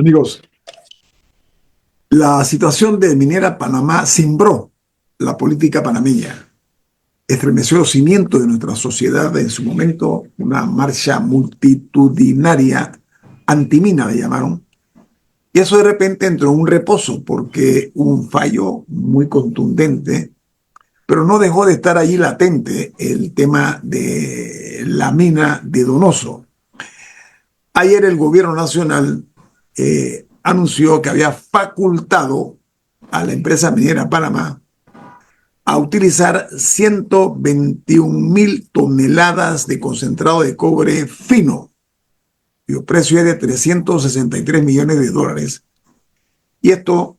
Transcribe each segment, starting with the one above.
Amigos, la situación de Minera Panamá cimbró la política panameña, estremeció los cimientos de nuestra sociedad en su momento, una marcha multitudinaria antimina le llamaron, y eso de repente entró en un reposo porque hubo un fallo muy contundente, pero no dejó de estar allí latente el tema de la mina de Donoso. Ayer el gobierno nacional anunció que había facultado a la empresa minera Panamá a utilizar 121.000 toneladas de concentrado de cobre fino, cuyo precio es de 363 millones de dólares. Y esto,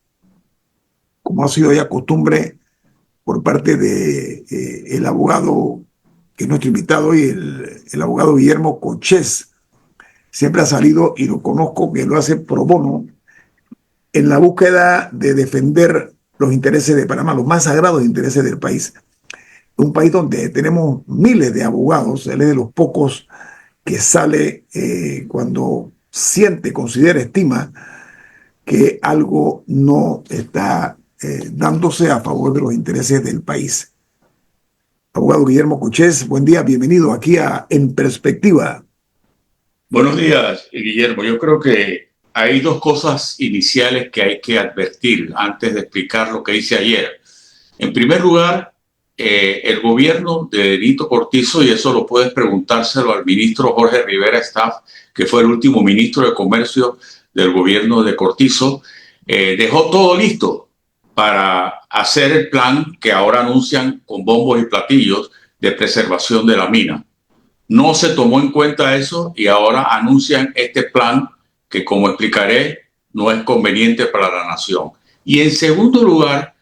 como ha sido ya costumbre por parte de el abogado que es nuestro invitado hoy, el abogado Guillermo Cochés, siempre ha salido, y lo conozco, que lo hace pro bono, en la búsqueda de defender los intereses de Panamá, los más sagrados intereses del país. Un país donde tenemos miles de abogados, él es de los pocos que sale cuando siente, considera, estima que algo no está dándose a favor de los intereses del país. Abogado Guillermo Cochés, buen día, bienvenido aquí a En Perspectiva. Buenos días, Guillermo. Yo creo que hay dos cosas iniciales que hay que advertir antes de explicar lo que hice ayer. En primer lugar, el gobierno de Benito Cortizo, y eso lo puedes preguntárselo al ministro Jorge Rivera Staff, que fue el último ministro de Comercio del gobierno de Cortizo, dejó todo listo para hacer el plan que ahora anuncian con bombos y platillos de preservación de la mina. No se tomó en cuenta eso y ahora anuncian este plan que, como explicaré, no es conveniente para la nación. Y en segundo lugar,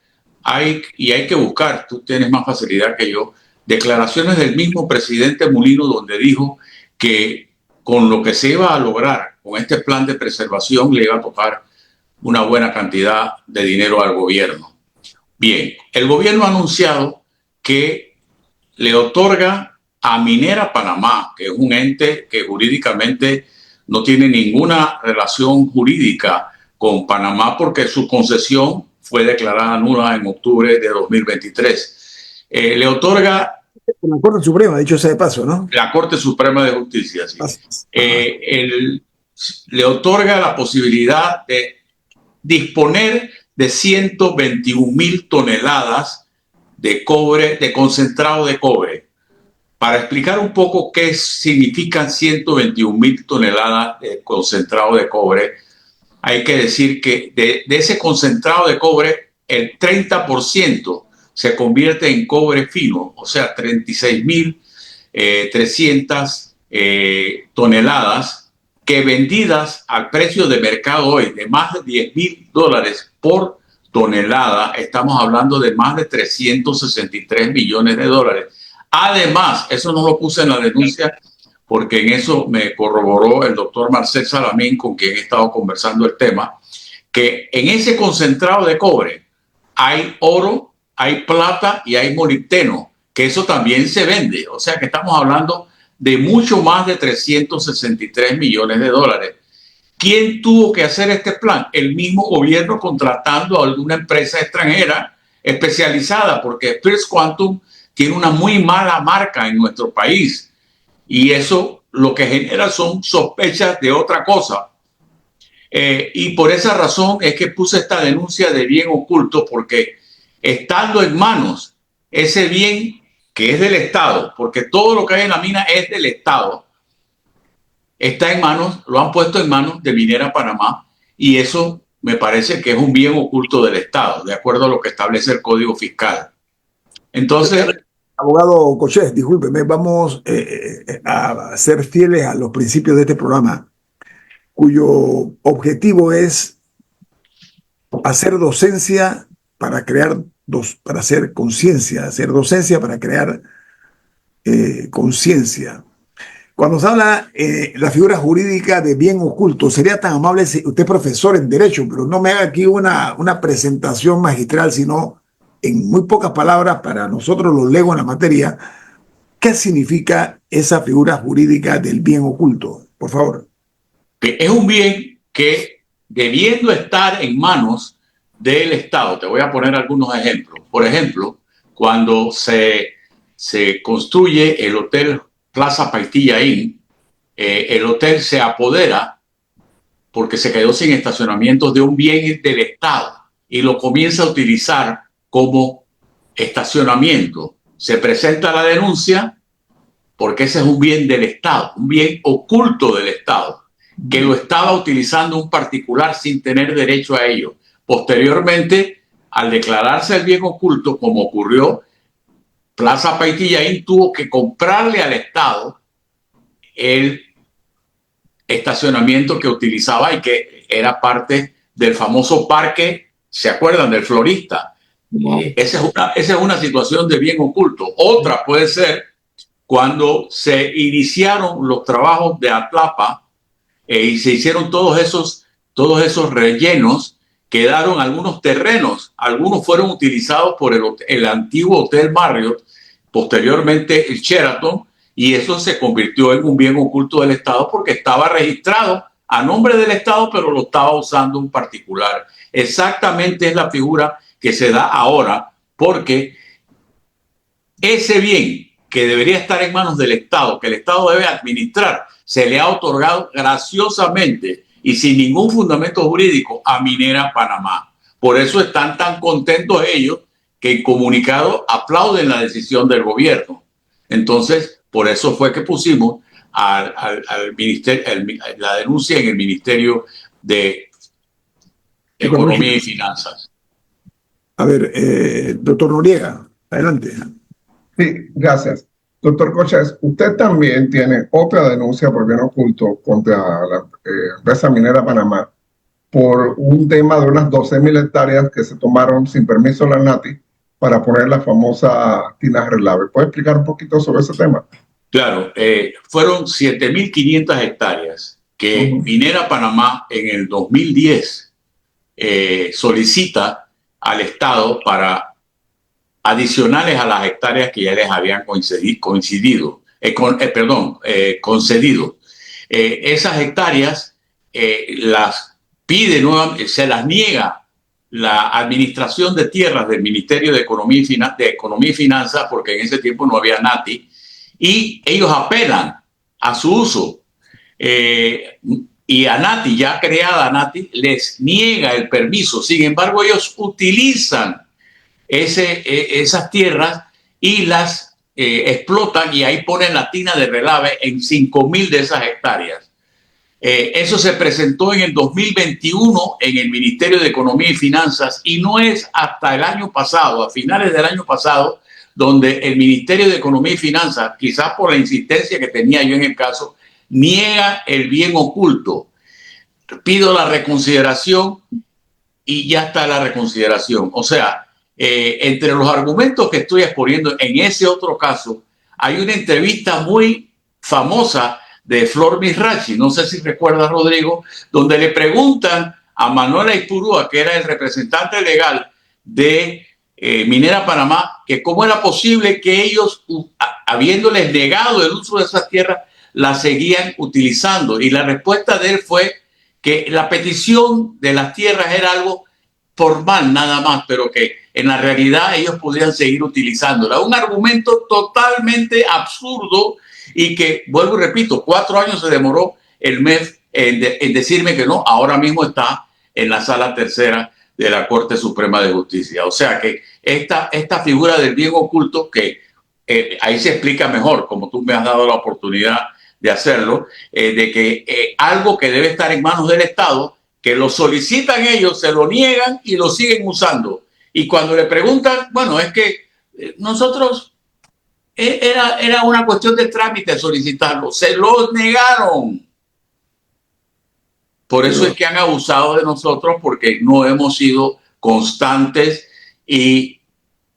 hay que buscar, tú tienes más facilidad que yo, declaraciones del mismo presidente Mulino donde dijo que con lo que se iba a lograr con este plan de preservación le iba a tocar una buena cantidad de dinero al gobierno. Bien, el gobierno ha anunciado que le otorga a Minera Panamá, que es un ente que jurídicamente no tiene ninguna relación jurídica con Panamá porque su concesión fue declarada nula en octubre de 2023. Le otorga... La Corte Suprema, dicho sea de paso, ¿no? La Corte Suprema de Justicia, sí. Le otorga la posibilidad de disponer de 121.000 toneladas de cobre, de concentrado de cobre. Para explicar un poco qué significan 121.000 toneladas de concentrado de cobre, hay que decir que de ese concentrado de cobre, el 30% se convierte en cobre fino, o sea, 36.300 toneladas que vendidas al precio de mercado hoy de más de $10.000 por tonelada, estamos hablando de más de 363 millones de dólares. Además, eso no lo puse en la denuncia porque en eso me corroboró el doctor Marcel Salamín, con quien he estado conversando el tema, que en ese concentrado de cobre hay oro, hay plata y hay molibdeno, que eso también se vende. O sea que estamos hablando de mucho más de 363 millones de dólares. ¿Quién tuvo que hacer este plan? El mismo gobierno contratando a alguna empresa extranjera especializada, porque First Quantum tiene una muy mala marca en nuestro país y eso lo que genera son sospechas de otra cosa. Y por esa razón es que puse esta denuncia de bien oculto, porque estando en manos ese bien que es del Estado, porque todo lo que hay en la mina es del Estado, está en manos, lo han puesto en manos de Minera Panamá, y eso me parece que es un bien oculto del Estado, de acuerdo a lo que establece el Código Fiscal. Entonces, abogado Cochés, discúlpeme, vamos a ser fieles a los principios de este programa, cuyo objetivo es hacer docencia para crear, para hacer conciencia, hacer docencia para crear conciencia. Cuando se habla la figura jurídica de bien oculto, sería tan amable si usted es profesor en Derecho, pero no me haga aquí una presentación magistral, sino en muy pocas palabras para nosotros los legos en la materia, ¿qué significa esa figura jurídica del bien oculto? Por favor. Es un bien que debiendo estar en manos del Estado. Te voy a poner algunos ejemplos. Por ejemplo, cuando se construye el Hotel Plaza Paitilla Inn, el hotel se apodera porque se quedó sin estacionamiento de un bien del Estado y lo comienza a utilizar como estacionamiento. Se presenta la denuncia porque ese es un bien del Estado, un bien oculto del Estado, que lo estaba utilizando un particular sin tener derecho a ello. Posteriormente, al declararse el bien oculto, como ocurrió, Plaza Paitillaín tuvo que comprarle al Estado el estacionamiento que utilizaba y que era parte del famoso parque, ¿se acuerdan? Del florista. Wow. Esa es una situación de bien oculto. Otra puede ser cuando se iniciaron los trabajos de Atlapa y se hicieron todos esos rellenos, quedaron algunos terrenos, algunos fueron utilizados por el antiguo Hotel Marriott, posteriormente el Sheraton, y eso se convirtió en un bien oculto del Estado porque estaba registrado a nombre del Estado, pero lo estaba usando un particular. Exactamente es la figura que se da ahora, porque ese bien que debería estar en manos del Estado, que el Estado debe administrar, se le ha otorgado graciosamente y sin ningún fundamento jurídico a Minera Panamá. Por eso están tan contentos ellos que en comunicado aplauden la decisión del gobierno. Entonces, por eso fue que pusimos al ministerio, la denuncia en el Ministerio de Economía y Finanzas. A ver, doctor Noriega, adelante. Sí, gracias. Doctor Cochas, usted también tiene otra denuncia por bien oculto contra la empresa minera Panamá por un tema de unas 12.000 hectáreas que se tomaron sin permiso de la NATI para poner la famosa tina relave. ¿Puede explicar un poquito sobre ese tema? Claro, fueron 7.500 hectáreas que Minera Panamá en el 2010 solicita al Estado para adicionales a las hectáreas que ya les habían concedido. Esas hectáreas las pide nuevamente, se las niega la administración de tierras del Ministerio de Economía y Finanzas, porque en ese tiempo no había NATI, y ellos apelan a su uso. Y a NATI, ya creada NATI, les niega el permiso. Sin embargo, ellos utilizan esas tierras y las explotan y ahí ponen la tina de relave en 5.000 de esas hectáreas. Eso se presentó en el 2021 en el Ministerio de Economía y Finanzas y no es hasta el año pasado, a finales del año pasado, donde el Ministerio de Economía y Finanzas, quizás por la insistencia que tenía yo en el caso, niega el bien oculto. Pido la reconsideración y ya está la reconsideración. O sea, entre los argumentos que estoy exponiendo en ese otro caso, hay una entrevista muy famosa de Flor Misrachi, no sé si recuerdas, Rodrigo, donde le preguntan a Manuela Ipurúa, que era el representante legal de Minera Panamá, que cómo era posible que ellos, habiéndoles negado el uso de esas tierras, las seguían utilizando. Y la respuesta de él fue que la petición de las tierras era algo formal nada más, pero que en la realidad ellos podrían seguir utilizándola. Un argumento totalmente absurdo y que, vuelvo y repito, 4 años se demoró el MEF en decirme que no, ahora mismo está en la sala tercera de la Corte Suprema de Justicia. O sea que esta figura del bien oculto, que ahí se explica mejor, como tú me has dado la oportunidad de hacerlo, de que algo que debe estar en manos del Estado, que lo solicitan ellos, se lo niegan y lo siguen usando. Y cuando le preguntan, bueno, es que nosotros era una cuestión de trámite solicitarlo, se lo negaron. Por eso es que han abusado de nosotros, porque no hemos sido constantes y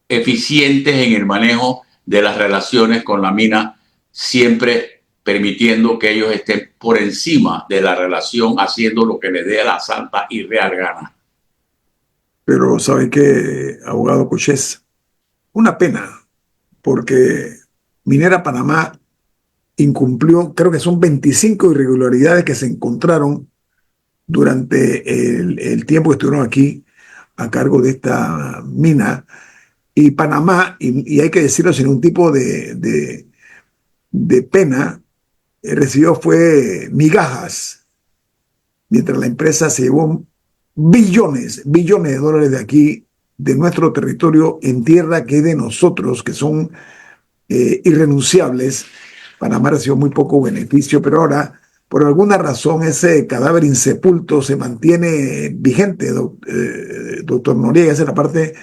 eficientes en el manejo de las relaciones con la mina, siempre permitiendo que ellos estén por encima de la relación, haciendo lo que les dé la santa y real gana. Pero ¿sabe qué, abogado Cochés? Una pena, porque Minera Panamá incumplió, creo que son 25 irregularidades que se encontraron durante el tiempo que estuvieron aquí a cargo de esta mina. Y Panamá, y hay que decirlo sin un tipo de pena, recibió fue migajas, mientras la empresa se llevó billones de dólares de aquí, de nuestro territorio, en tierra que es de nosotros, que son irrenunciables. Panamá recibió muy poco beneficio, pero ahora, por alguna razón, ese cadáver insepulto se mantiene vigente, doctor Noriega. Esa es la parte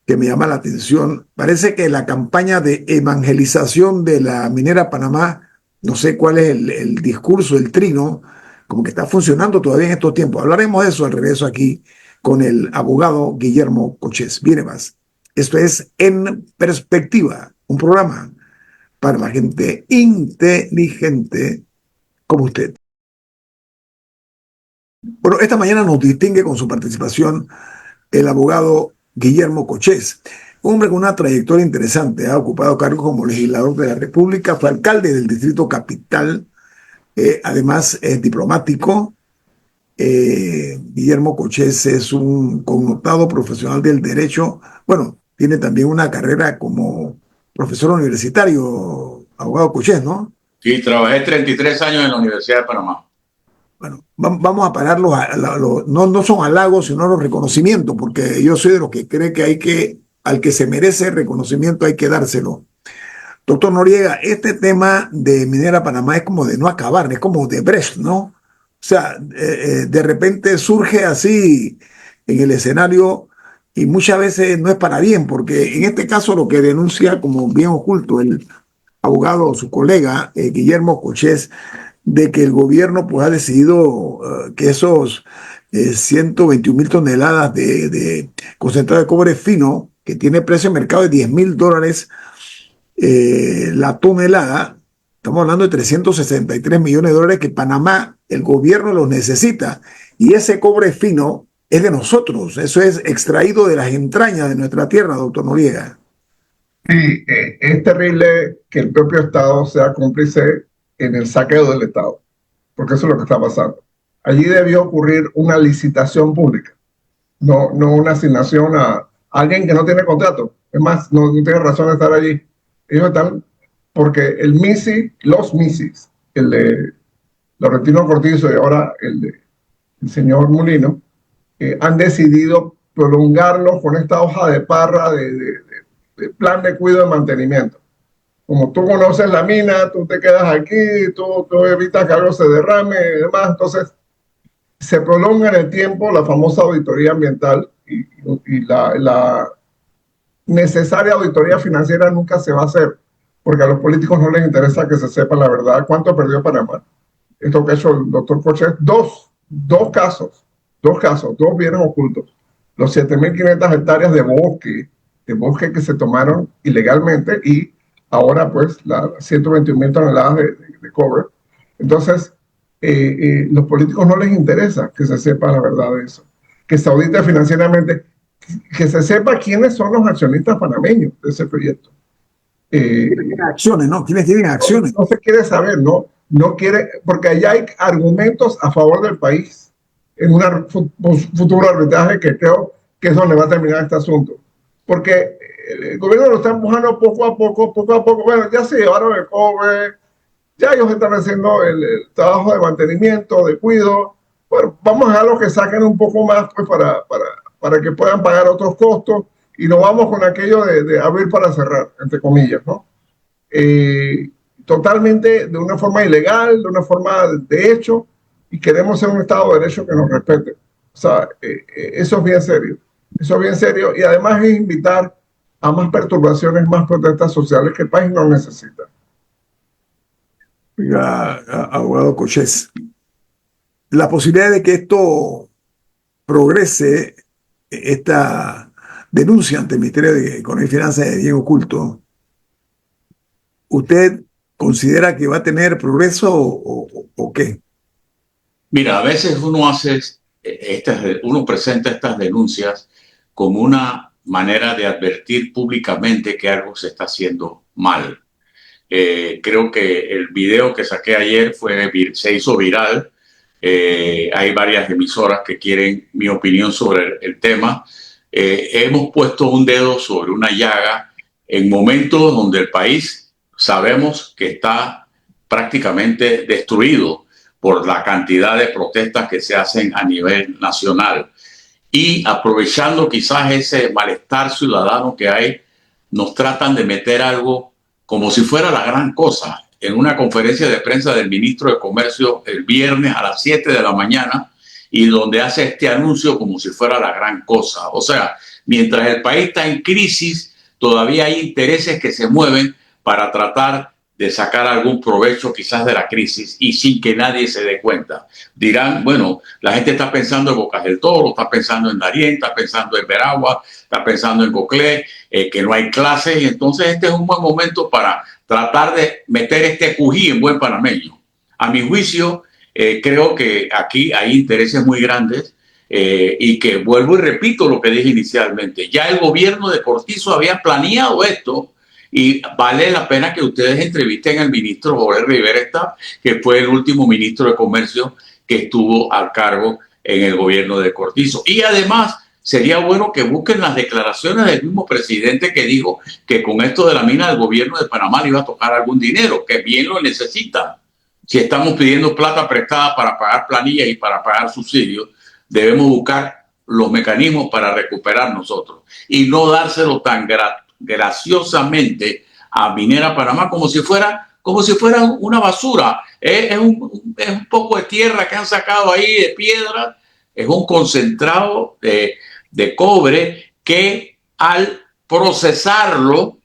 que me llama la atención. Parece que la campaña de evangelización de la minera Panamá, no sé cuál es el discurso, el trino, como que está funcionando todavía en estos tiempos. Hablaremos de eso al regreso aquí con el abogado Guillermo Cochés. Viene más. Esto es En Perspectiva, un programa para la gente inteligente como usted. Bueno, esta mañana nos distingue con su participación el abogado Guillermo Cochés, un hombre con una trayectoria interesante. Ha ocupado cargos como legislador de la República, fue alcalde del Distrito Capital, además es diplomático. Guillermo Cochés es un connotado profesional del derecho. Bueno, tiene también una carrera como profesor universitario, abogado Cochés, ¿no? Sí, trabajé 33 años en la Universidad de Panamá. Bueno, vamos a parar no son halagos, sino los reconocimientos, porque yo soy de los que cree que al que se merece reconocimiento hay que dárselo. Doctor Noriega, este tema de Minera Panamá es como de no acabar, es como de Brecht, ¿no? O sea, de repente surge así en el escenario y muchas veces no es para bien, porque en este caso lo que denuncia como bien oculto el abogado, su colega, Guillermo Cochés, de que el gobierno pues ha decidido que esos 121.000 toneladas de concentrado de cobre fino, que tiene precio de mercado de $10.000 la tonelada, estamos hablando de 363 millones de dólares que Panamá, el gobierno los necesita. Y ese cobre fino es de nosotros, eso es extraído de las entrañas de nuestra tierra, doctor Noriega. Sí, es terrible que el propio Estado sea cómplice en el saqueo del Estado, porque eso es lo que está pasando. Allí debió ocurrir una licitación pública, no una asignación a alguien que no tiene contrato. Es más, no tiene razón de estar allí. Ellos están, porque el MISI, los MISIs, el de Laurentino Cortizo y ahora el señor Molino, han decidido prolongarlo con esta hoja de parra de plan de cuidado y mantenimiento. Como tú conoces la mina, tú te quedas aquí, tú evitas que algo se derrame y demás. Entonces, se prolonga en el tiempo la famosa auditoría ambiental y la necesaria auditoría financiera nunca se va a hacer, porque a los políticos no les interesa que se sepa la verdad cuánto perdió Panamá. Esto que ha hecho el doctor Cochés, dos casos, dos bienes ocultos. Los 7.500 hectáreas de bosque que se tomaron ilegalmente y ahora pues las 121.000 toneladas de cobre. Entonces, los políticos no les interesa que se sepa la verdad de eso, que se audite financieramente, que se sepa quiénes son los accionistas panameños de ese proyecto. Acciones, ¿no? ¿Quiénes tienen acciones? No se quiere saber, no quiere, porque allá hay argumentos a favor del país en un futuro arbitraje que creo que es donde va a terminar este asunto. Porque el gobierno lo está empujando poco a poco. Bueno, ya se llevaron el cobre, ya ellos están haciendo el trabajo de mantenimiento, de cuidado. Bueno, vamos a dejarlos que saquen un poco más pues, para que puedan pagar otros costos y no vamos con aquello de abrir para cerrar, entre comillas, ¿no? Totalmente de una forma ilegal, de una forma de hecho, y queremos ser un Estado de Derecho que nos respete. O sea, eso es bien serio. Eso es bien serio y además es invitar a más perturbaciones, más protestas sociales que el país no necesita. Oiga, abogado Cochés, la posibilidad de que esto progrese, esta denuncia ante el Ministerio de Economía y Finanzas de bien oculto, ¿usted considera que va a tener progreso o qué? Mira, a veces uno presenta estas denuncias como una manera de advertir públicamente que algo se está haciendo mal. Creo que el video que saqué ayer se hizo viral Hay varias emisoras que quieren mi opinión sobre el tema. Hemos puesto un dedo sobre una llaga en momentos donde el país sabemos que está prácticamente destruido por la cantidad de protestas que se hacen a nivel nacional. Y aprovechando quizás ese malestar ciudadano que hay, nos tratan de meter algo como si fuera la gran cosa. En una conferencia de prensa del ministro de Comercio el viernes a las 7 de la mañana, y donde hace este anuncio como si fuera la gran cosa. O sea, mientras el país está en crisis, todavía hay intereses que se mueven para tratar de sacar algún provecho quizás de la crisis y sin que nadie se dé cuenta. Dirán, bueno, la gente está pensando en Bocas del Toro, está pensando en Darién, está pensando en Veragua, está pensando en Coclé, que no hay clases, y entonces este es un buen momento para tratar de meter este cují en buen panameño. A mi juicio, creo que aquí hay intereses muy grandes y que vuelvo y repito lo que dije inicialmente. Ya el gobierno de Cortizo había planeado esto y vale la pena que ustedes entrevisten al ministro Jorge Rivera, que fue el último ministro de Comercio que estuvo al cargo en el gobierno de Cortizo. Y además sería bueno que busquen las declaraciones del mismo presidente que dijo que con esto de la mina del gobierno de Panamá le iba a tocar algún dinero, que bien lo necesita. Si estamos pidiendo plata prestada para pagar planillas y para pagar subsidios, debemos buscar los mecanismos para recuperar nosotros y no dárselo tan graciosamente a Minera Panamá como si fuera una basura. Es un poco de tierra que han sacado ahí, de piedra, es un concentrado de cobre que al procesarlo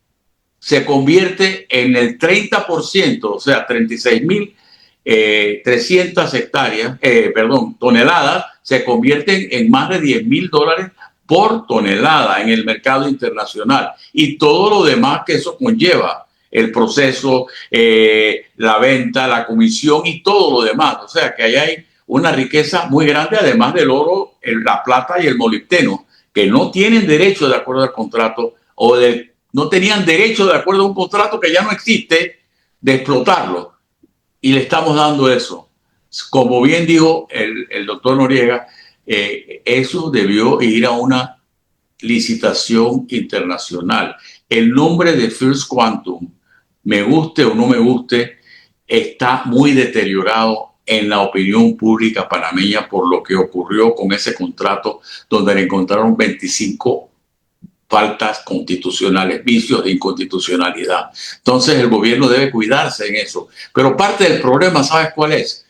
se convierte en el 30%, o sea, 36.300 toneladas, se convierten en más de $10,000 por tonelada en el mercado internacional, y todo lo demás que eso conlleva, el proceso, la venta, la comisión y todo lo demás. O sea que ahí hay una riqueza muy grande, además del oro, la plata y el molibdeno, que no tienen derecho de acuerdo al contrato, no tenían derecho de acuerdo a un contrato que ya no existe, de explotarlo. Y le estamos dando eso. Como bien dijo el doctor Noriega, eso debió ir a una licitación internacional. El nombre de First Quantum, me guste o no me guste, está muy deteriorado en la opinión pública panameña por lo que ocurrió con ese contrato, donde le encontraron 25 faltas constitucionales, vicios de inconstitucionalidad. Entonces el gobierno debe cuidarse en eso. Pero parte del problema, ¿sabes cuál es?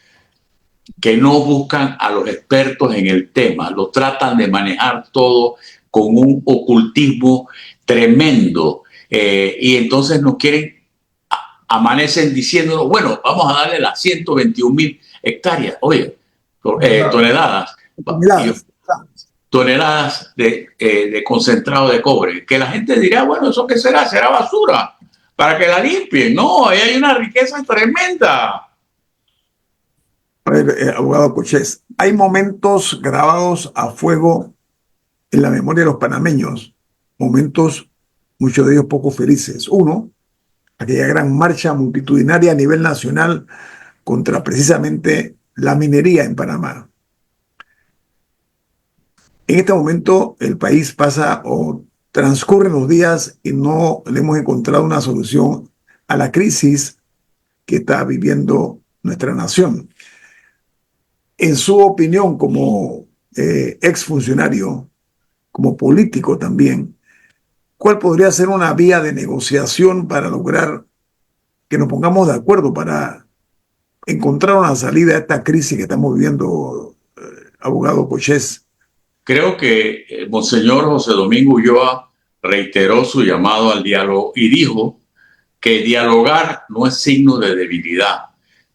Que no buscan a los expertos en el tema, lo tratan de manejar todo con un ocultismo tremendo, y entonces nos quieren, amanecen diciéndonos, bueno, vamos a darle las 121.000 hectáreas, oye, toneladas. Toneladas de concentrado de cobre, que la gente dirá, bueno, ¿eso qué será? ¿Será basura? Para que la limpien. No, ahí hay una riqueza tremenda. A ver, abogado Cochés, hay momentos grabados a fuego en la memoria de los panameños, momentos, muchos de ellos poco felices. Uno, aquella gran marcha multitudinaria a nivel nacional contra precisamente la minería en Panamá. En este momento el país pasa o transcurren los días y no le hemos encontrado una solución a la crisis que está viviendo nuestra nación. En su opinión, como exfuncionario, como político también, ¿cuál podría ser una vía de negociación para lograr que nos pongamos de acuerdo para encontrar una salida a esta crisis que estamos viviendo, abogado Cochés? Creo que Monseñor José Domingo Ulloa reiteró su llamado al diálogo y dijo que dialogar no es signo de debilidad.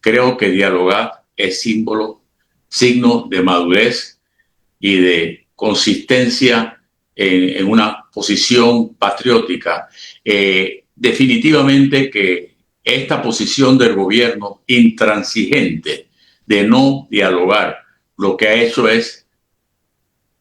Creo que dialogar es signo de madurez y de consistencia en una posición patriótica. Definitivamente que esta posición del gobierno intransigente de no dialogar, lo que ha hecho es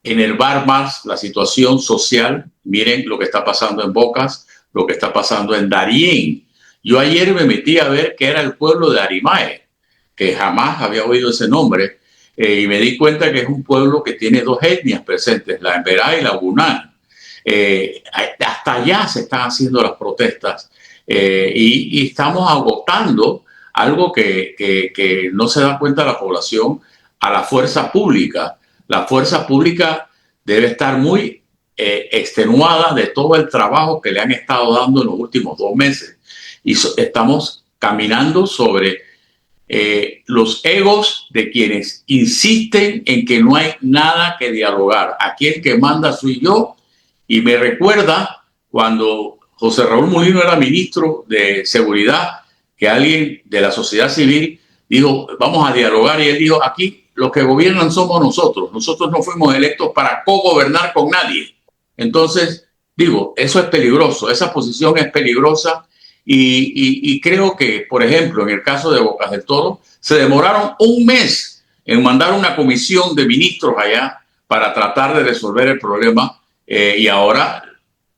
enervar más la situación social. Miren lo que está pasando en Bocas, lo que está pasando en Darién. Yo ayer me metí a ver qué era el pueblo de Arimae, que jamás había oído ese nombre, y me di cuenta que es un pueblo que tiene dos etnias presentes, la Emberá y la Bunán. Hasta allá se están haciendo las protestas y estamos agotando algo que no se da cuenta la población, a la fuerza pública. La fuerza pública debe estar muy extenuada de todo el trabajo que le han estado dando en los últimos 2 meses. Y estamos caminando sobre los egos de quienes insisten en que no hay nada que dialogar. Aquí el que manda soy yo, y me recuerda cuando José Raúl Mulino era ministro de Seguridad, que alguien de la sociedad civil dijo, vamos a dialogar, y él dijo, aquí los que gobiernan somos nosotros no fuimos electos para cogobernar con nadie. Entonces, digo, eso es peligroso, esa posición es peligrosa. Y creo que, por ejemplo, en el caso de Bocas del Toro, se demoraron 1 mes en mandar una comisión de ministros allá para tratar de resolver el problema, y ahora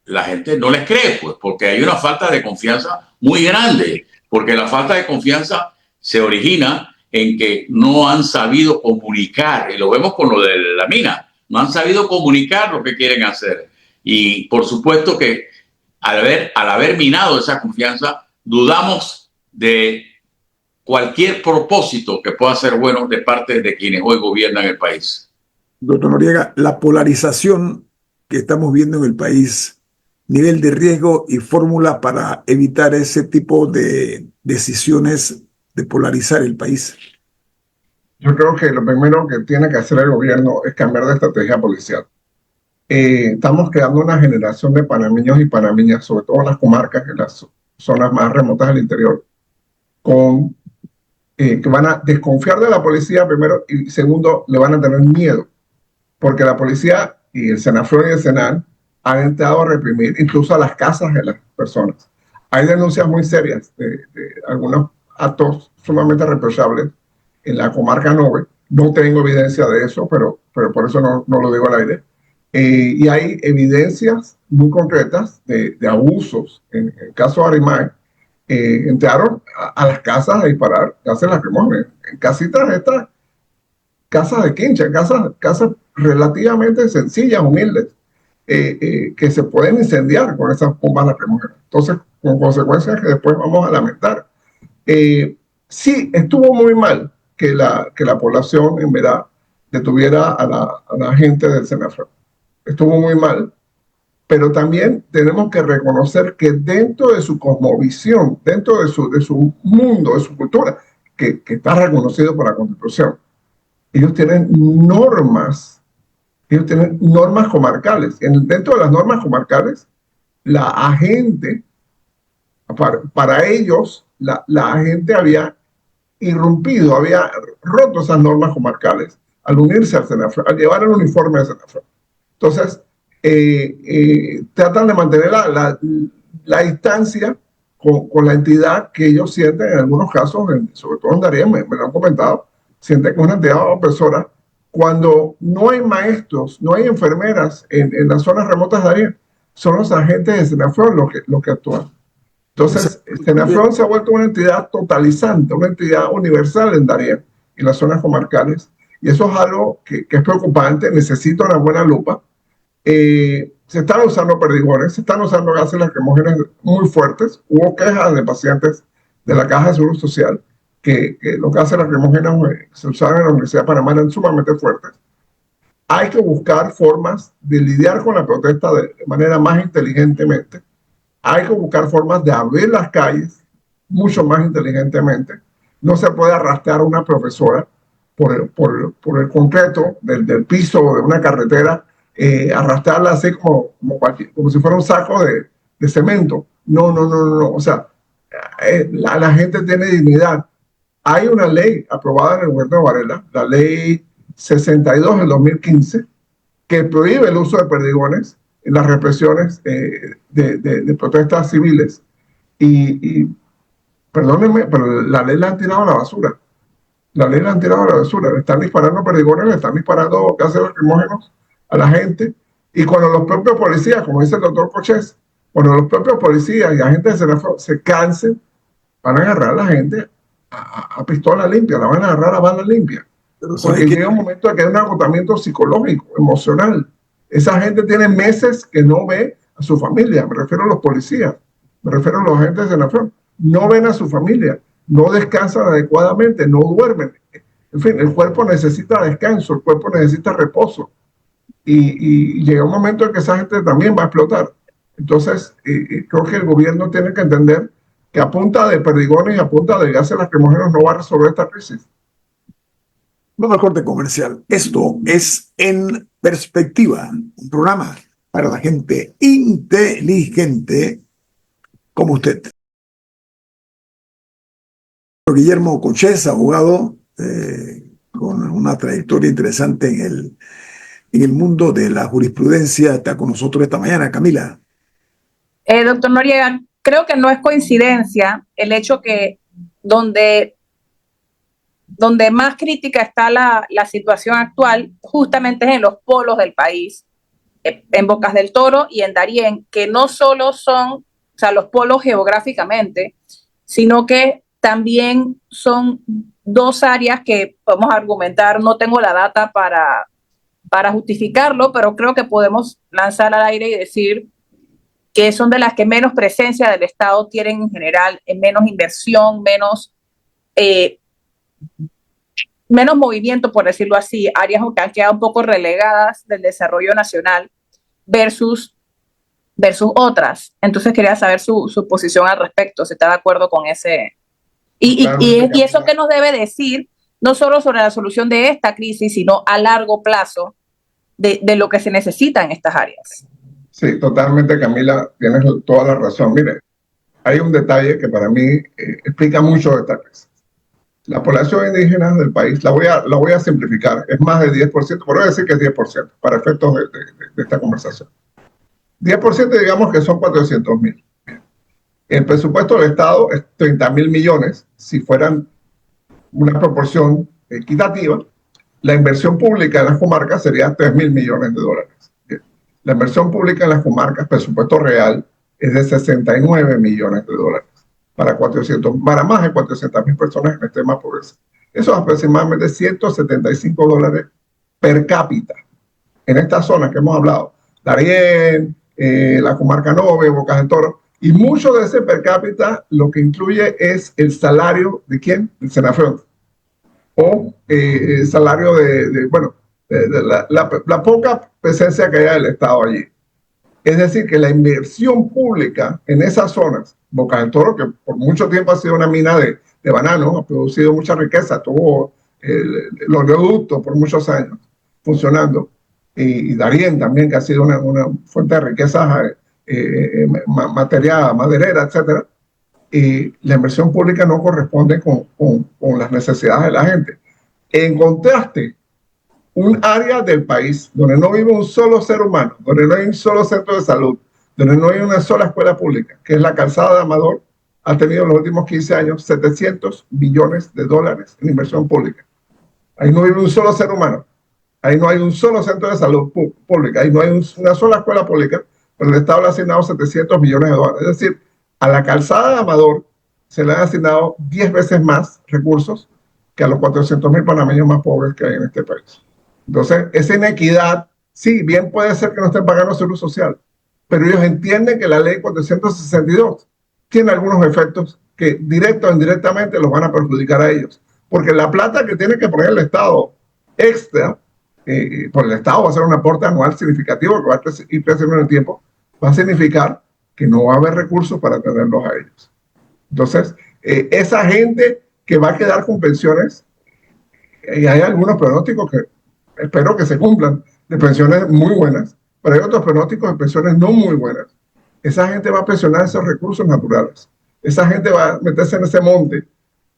la gente no les cree, pues, porque hay una falta de confianza muy grande, porque la falta de confianza se origina en que no han sabido comunicar, y lo vemos con lo de la mina, no han sabido comunicar lo que quieren hacer. Y por supuesto que al haber minado esa confianza, dudamos de cualquier propósito que pueda ser bueno de parte de quienes hoy gobiernan el país. Doctor Noriega, la polarización que estamos viendo en el país, nivel de riesgo y fórmula para evitar ese tipo de decisiones de polarizar el país. Yo creo que lo primero que tiene que hacer el gobierno es cambiar de estrategia policial. Estamos creando una generación de panameños y panameñas, sobre todo en las comarcas, en las zonas más remotas del interior, que van a desconfiar de la policía primero, y segundo, le van a tener miedo, porque la policía y el Senafrón y el Senal han entrado a reprimir incluso a las casas de las personas. Hay denuncias muy serias de algunos actos sumamente reprochables en la comarca 9. No tengo evidencia de eso, pero por eso no lo digo al aire. Y hay evidencias muy concretas de abusos. En el caso de Arimay, entraron a las casas a disparar gases lacrimógenos, en casitas estas, casas de quincha, casas relativamente sencillas, humildes, que se pueden incendiar con esas bombas lacrimógenas. Entonces, con consecuencias que después vamos a lamentar. Sí, estuvo muy mal que la población en verdad detuviera a la gente del Senafrón. Estuvo muy mal, pero también tenemos que reconocer que dentro de su cosmovisión, dentro de su mundo, de su cultura, que está reconocido por la Constitución, ellos tienen normas comarcales. Dentro de las normas comarcales, la agente, para ellos, la agente había irrumpido, había roto esas normas comarcales al unirse al Senafrón, al llevar el uniforme al Senafrón. Entonces, tratan de mantener la distancia con la entidad que ellos sienten en algunos casos, sobre todo en Darién, me lo han comentado, sienten que es una entidad opresora. Cuando no hay maestros, no hay enfermeras en las zonas remotas de Darién, son los agentes de Senafrón los que actúan. Entonces, Senafrón se ha vuelto una entidad totalizante, una entidad universal en Darién, en las zonas comarcales, y eso es algo que es preocupante, necesita una buena lupa. Se están usando perdigones, se están usando gases lacrimógenos muy fuertes. Hubo quejas de pacientes de la Caja de Seguro Social que los gases lacrimógenos que se usaban en la Universidad de Panamá eran sumamente fuertes. Hay que buscar formas de lidiar con la protesta de manera más inteligentemente. Hay que buscar formas de abrir las calles mucho más inteligentemente. No se puede arrastrar a una profesora por el concreto del piso de una carretera, arrastrarla así como si fuera un saco de cemento. No. O sea, la gente tiene dignidad. Hay una ley aprobada en el gobierno de Varela, la ley 62 del 2015, que prohíbe el uso de perdigones en las represiones de protestas civiles. Y perdónenme, pero la ley la han tirado a la basura. La ley la han tirado a la basura. Le están disparando perdigones, le están disparando gases lacrimógenos a la gente. Y cuando los propios policías, como dice el doctor Cochés, cuando los propios policías y agentes de Senafrón se cansen, van a agarrar a la gente a pistola limpia, la van a agarrar a bala limpia. Pero ¿sabe porque qué? llega un momento en que hay un agotamiento psicológico, emocional. Esa gente tiene meses que no ve a su familia, me refiero a los policías, me refiero a los agentes de nación, no ven a su familia, no descansan adecuadamente, no duermen. En fin, el cuerpo necesita descanso, el cuerpo necesita reposo. Y llega un momento en que esa gente también va a explotar. Entonces, creo que el gobierno tiene que entender que a punta de perdigones y a punta de gases lacrimógenos no va a resolver esta crisis. Vamos al corte comercial. Esto es En Perspectiva, un programa para la gente inteligente como usted. Guillermo Cochés, abogado con una trayectoria interesante en el mundo de la jurisprudencia, está con nosotros esta mañana. Camila. Doctor Noriega, creo que no es coincidencia el hecho que donde más crítica está la situación actual, justamente es en los polos del país, en Bocas del Toro y en Darién, que no solo son, o sea, los polos geográficamente, sino que también son dos áreas que podemos argumentar, no tengo la data para justificarlo, pero creo que podemos lanzar al aire y decir que son de las que menos presencia del Estado tienen en general, menos inversión, menos movimiento, por decirlo así, áreas que han quedado un poco relegadas del desarrollo nacional versus otras. Entonces quería saber su posición al respecto, si está de acuerdo con ese. Y eso que nos debe decir, no solo sobre la solución de esta crisis, sino a largo plazo de lo que se necesita en estas áreas. Sí, totalmente, Camila, tienes toda la razón. Mire, hay un detalle que para mí explica mucho de esta crisis. La población indígena del país, la voy a simplificar, es más de 10%, pero voy a decir que es 10%, para efectos de esta conversación. 10% digamos que son 400.000. El presupuesto del Estado es 30.000 millones, si fueran una proporción equitativa. La inversión pública en las comarcas sería 3.000 millones de dólares. La inversión pública en las comarcas, presupuesto real, es de 69 millones de dólares para más de 400.000 personas en extrema pobreza. Eso es aproximadamente 175 dólares per cápita en estas zonas que hemos hablado. Darién, la comarca Nove, Bocas del Toro, y mucho de ese per cápita lo que incluye es el salario de ¿quién? Del Senafront. O el salario de la poca presencia que haya del Estado allí. Es decir, que la inversión pública en esas zonas, Bocas del Toro, que por mucho tiempo ha sido una mina de banano, ha producido mucha riqueza, tuvo los oleoductos por muchos años funcionando, y Darién también, que ha sido una fuente de riquezas maderera, etc. Y la inversión pública no corresponde con las necesidades de la gente. En contraste, un área del país donde no vive un solo ser humano, donde no hay un solo centro de salud, donde no hay una sola escuela pública, que es la Calzada de Amador, ha tenido en los últimos 15 años 700 millones de dólares en inversión pública. Ahí no vive un solo ser humano, ahí no hay un solo centro de salud pública, ahí no hay una sola escuela pública, pero el Estado le ha asignado 700 millones de dólares. Es decir, a la Calzada de Amador se le han asignado 10 veces más recursos que a los 400.000 panameños más pobres que hay en este país. Entonces, esa inequidad, sí, bien puede ser que no estén pagando seguro social, pero ellos entienden que la ley 462 tiene algunos efectos que directo o indirectamente los van a perjudicar a ellos. Porque la plata que tiene que poner el Estado extra, por el Estado va a ser un aporte anual significativo que va a ir creciendo en el tiempo, va a significar que no va a haber recursos para atenderlos a ellos. Entonces, esa gente que va a quedar con pensiones, y hay algunos pronósticos que espero que se cumplan, de pensiones muy buenas, pero hay otros pronósticos de pensiones no muy buenas. Esa gente va a pensionar esos recursos naturales. Esa gente va a meterse en ese monte,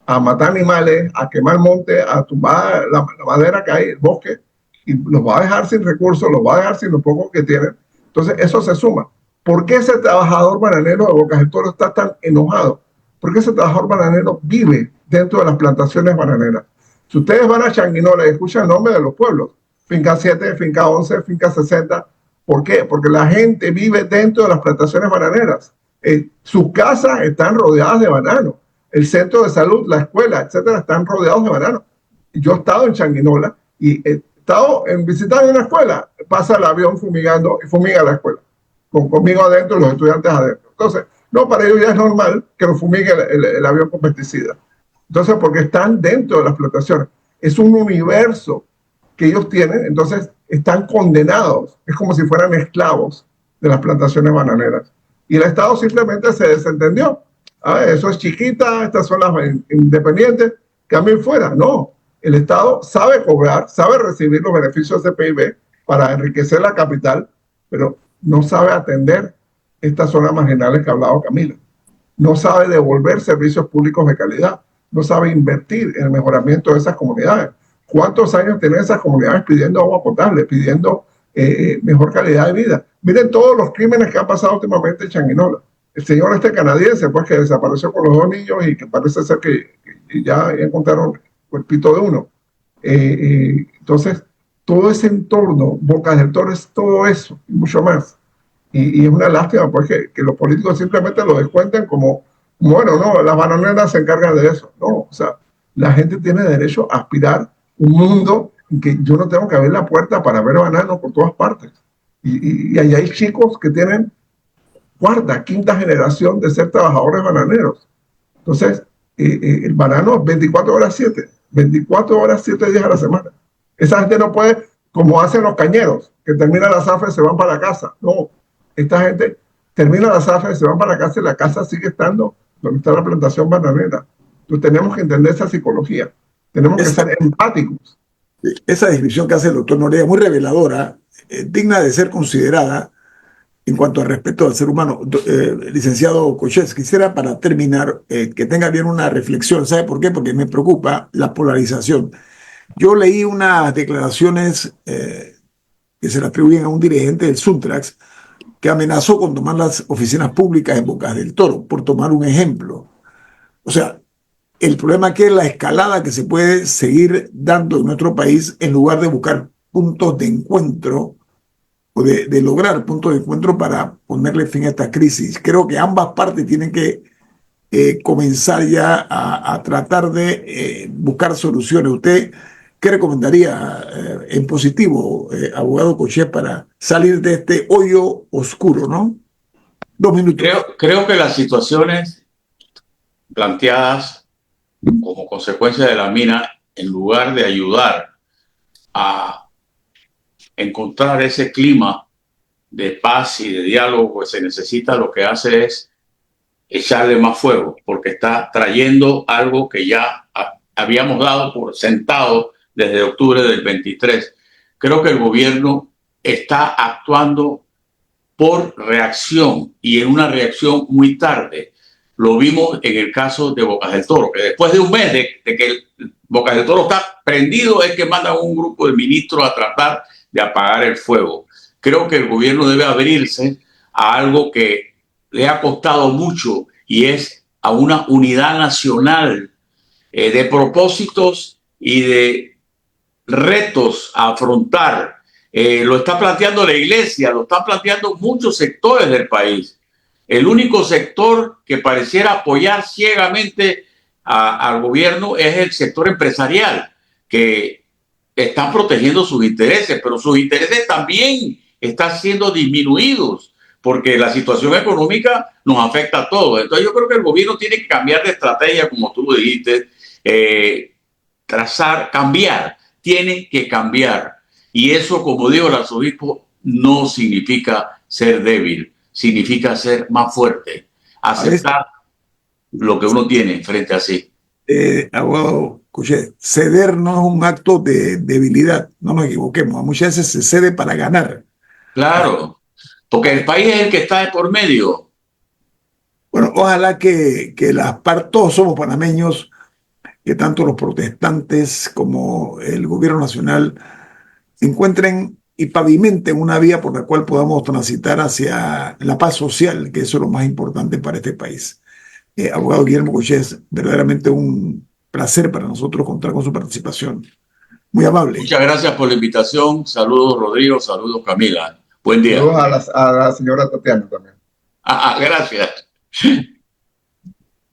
a matar animales, a quemar monte, a tumbar la madera que hay, el bosque, y los va a dejar sin recursos, los va a dejar sin lo poco que tienen. Entonces, eso se suma. ¿Por qué ese trabajador bananero de Bocas del Toro está tan enojado? Porque ese trabajador bananero vive dentro de las plantaciones bananeras. Si ustedes van a Changuinola y escuchan el nombre de los pueblos, Finca 7, Finca 11, Finca 60, ¿por qué? Porque la gente vive dentro de las plantaciones bananeras. Sus casas están rodeadas de banano. El centro de salud, la escuela, etcétera, están rodeados de banano. yo he estado en Changuinola y he estado visitando una escuela, pasa el avión fumigando y fumiga la escuela, conmigo adentro y los estudiantes adentro. Entonces, no, para ellos ya es normal que lo fumigue el avión con pesticidas. Entonces, porque están dentro de las plantaciones. Es un universo que ellos tienen, entonces están condenados. Es como si fueran esclavos de las plantaciones bananeras. Y el Estado simplemente se desentendió. Ah, eso es chiquita, estas son las independientes, cambien fuera. No, el Estado sabe cobrar, sabe recibir los beneficios de PIB para enriquecer la capital, pero no sabe atender estas zonas marginales que ha hablado Camila. No sabe devolver servicios públicos de calidad. No sabe invertir en el mejoramiento de esas comunidades. ¿Cuántos años tienen esas comunidades pidiendo agua potable, pidiendo mejor calidad de vida? Miren todos los crímenes que han pasado últimamente en Changuinola. El señor este canadiense, pues, que desapareció con los 2 niños y que parece ser que ya encontraron el cuerpito de uno. Entonces, todo ese entorno, Bocas del Toro es todo eso y mucho más. Y es una lástima, pues, que los políticos simplemente lo descuenten como, bueno, no, las bananeras se encargan de eso. No, o sea, la gente tiene derecho a aspirar un mundo en que yo no tengo que abrir la puerta para ver bananos por todas partes. Y ahí hay chicos que tienen cuarta, quinta generación de ser trabajadores bananeros. Entonces, el banano es 24 horas 7, 24 horas 7 días a la semana. Esa gente no puede, como hacen los cañeros, que terminan la zafra y se van para la casa. No, esta gente termina la zafra y se van para la casa y la casa sigue estando donde está la plantación bananera. Entonces tenemos que entender esa psicología. Tenemos que ser empáticos. Esa descripción que hace el doctor Noriega es muy reveladora, digna de ser considerada en cuanto al respeto al ser humano. Licenciado Cochet, quisiera para terminar que tenga bien una reflexión. ¿Sabe por qué? Porque me preocupa la polarización. Yo leí unas declaraciones que se le atribuyen a un dirigente del Suntrax que amenazó con tomar las oficinas públicas en Bocas del Toro, por tomar un ejemplo. O sea, el problema aquí es la escalada que se puede seguir dando en nuestro país en lugar de buscar puntos de encuentro o de lograr puntos de encuentro para ponerle fin a esta crisis. Creo que ambas partes tienen que comenzar ya a tratar de buscar soluciones. ¿Usted qué recomendaría en positivo, abogado Cochet, para salir de este hoyo oscuro, ¿no? 2 minutos. Creo que las situaciones planteadas como consecuencia de la mina, en lugar de ayudar a encontrar ese clima de paz y de diálogo que se necesita, lo que hace es echarle más fuego, porque está trayendo algo que ya habíamos dado por sentado desde octubre del 23. Creo que el gobierno está actuando por reacción y en una reacción muy tarde. Lo vimos en el caso de Bocas del Toro, que después de un mes de que Bocas del Toro está prendido, es que mandan un grupo de ministros a tratar de apagar el fuego. Creo que el gobierno debe abrirse a algo que le ha costado mucho y es a una unidad nacional de propósitos y de retos a afrontar. Lo está planteando la iglesia, lo están planteando muchos sectores del país. El único sector que pareciera apoyar ciegamente al gobierno es el sector empresarial, que están protegiendo sus intereses, pero sus intereses también están siendo disminuidos porque la situación económica nos afecta a todos. Entonces yo creo que el gobierno tiene que cambiar de estrategia, como tú lo dijiste, cambiar, tiene que cambiar. Y eso, como dijo el arzobispo, no significa ser débil, significa ser más fuerte, aceptar lo que uno tiene frente a sí. Abogado Cochet, ceder no es un acto de debilidad, no nos equivoquemos, muchas veces se cede para ganar. Claro, porque el país es el que está de por medio. Bueno, ojalá que todos somos panameños, que tanto los protestantes como el gobierno nacional encuentren y pavimenten una vía por la cual podamos transitar hacia la paz social, que eso es lo más importante para este país. Abogado Guillermo Cochet, verdaderamente un placer para nosotros contar con su participación. Muy amable. Muchas gracias por la invitación. Saludos, Rodrigo. Saludos, Camila. Buen día. Saludos a la señora Tatiana también. Gracias.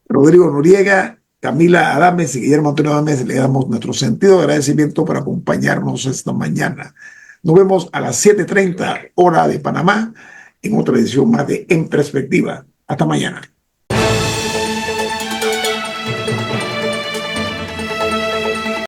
Rodrigo Noriega, Camila Adames y Guillermo Antonio Adames, le damos nuestro sentido de agradecimiento por acompañarnos esta mañana. Nos vemos a las 7:30 hora de Panamá en otra edición más de En Perspectiva. Hasta mañana.